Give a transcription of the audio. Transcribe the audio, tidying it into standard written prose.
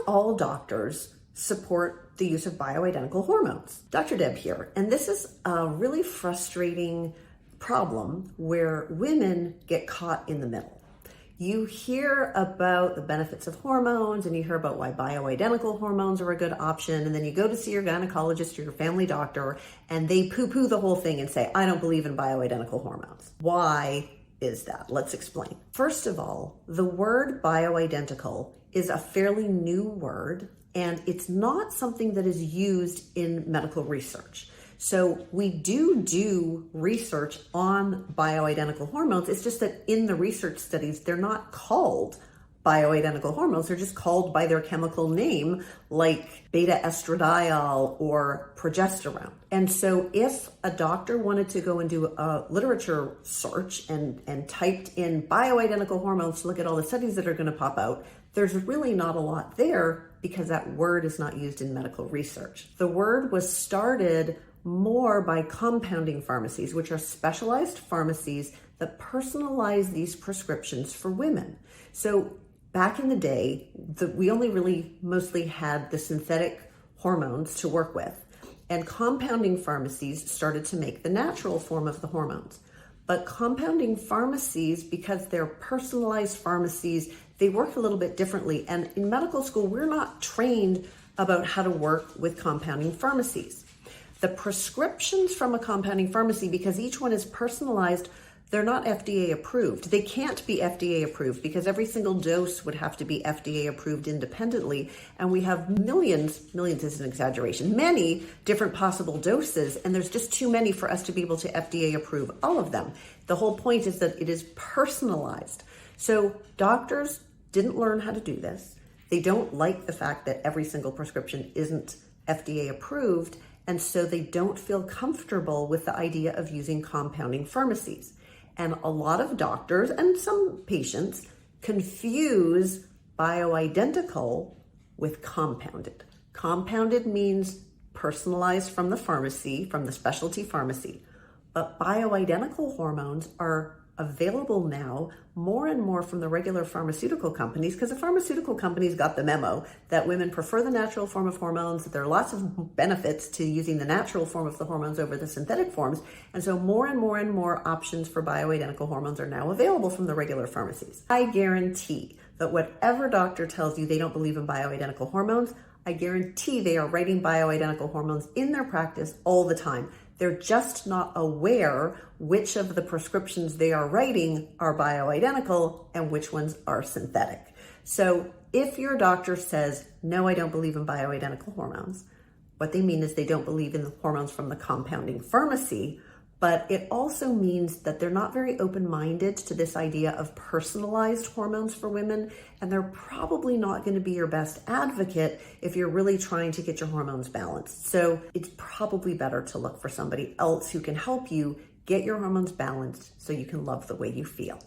all doctors support the use of bioidentical hormones. Dr. Deb here, and this is a really frustrating problem where women get caught in the middle. You hear about the benefits of hormones and you hear about why bioidentical hormones are a good option, and then you go to see your gynecologist or your family doctor and they poo-poo the whole thing and say, I don't believe in bioidentical hormones. Why is that? Let's explain. First of all, the word bioidentical is a fairly new word, and it's not something that is used in medical research. So we do research on bioidentical hormones. It's just that in the research studies, they're not called bioidentical hormones. They're just called by their chemical name, like beta estradiol or progesterone. And so if a doctor wanted to go and do a literature search and typed in bioidentical hormones to look at all the studies that are going to pop out, there's really not a lot there because that word is not used in medical research. The word was started more by compounding pharmacies, which are specialized pharmacies that personalize these prescriptions for women. So back in the day, we only really mostly had the synthetic hormones to work with, and compounding pharmacies started to make the natural form of the hormones. But compounding pharmacies, because they're personalized pharmacies, they work a little bit differently. And in medical school, we're not trained about how to work with compounding pharmacies. The prescriptions from a compounding pharmacy, because each one is personalized, they're not FDA approved. They can't be FDA approved because every single dose would have to be FDA approved independently. And we have millions is an exaggeration, many different possible doses, and there's just too many for us to be able to FDA approve all of them. The whole point is that it is personalized. So doctors didn't learn how to do this. They don't like the fact that every single prescription isn't FDA approved. And so they don't feel comfortable with the idea of using compounding pharmacies. And a lot of doctors and some patients confuse bioidentical with compounded. Compounded means personalized from the pharmacy, from the specialty pharmacy. But bioidentical hormones are available now more and more from the regular pharmaceutical companies, because the pharmaceutical companies got the memo that women prefer the natural form of hormones, that there are lots of benefits to using the natural form of the hormones over the synthetic forms. And so more and more options for bioidentical hormones are now available from the regular pharmacies. I guarantee that whatever doctor tells you they don't believe in bioidentical hormones, I guarantee they are writing bioidentical hormones in their practice all the time. They're just not aware which of the prescriptions they are writing are bioidentical and which ones are synthetic. So if your doctor says, no, I don't believe in bioidentical hormones, what they mean is they don't believe in the hormones from the compounding pharmacy, but it also means that they're not very open-minded to this idea of personalized hormones for women, and they're probably not going to be your best advocate if you're really trying to get your hormones balanced. So it's probably better to look for somebody else who can help you get your hormones balanced so you can love the way you feel.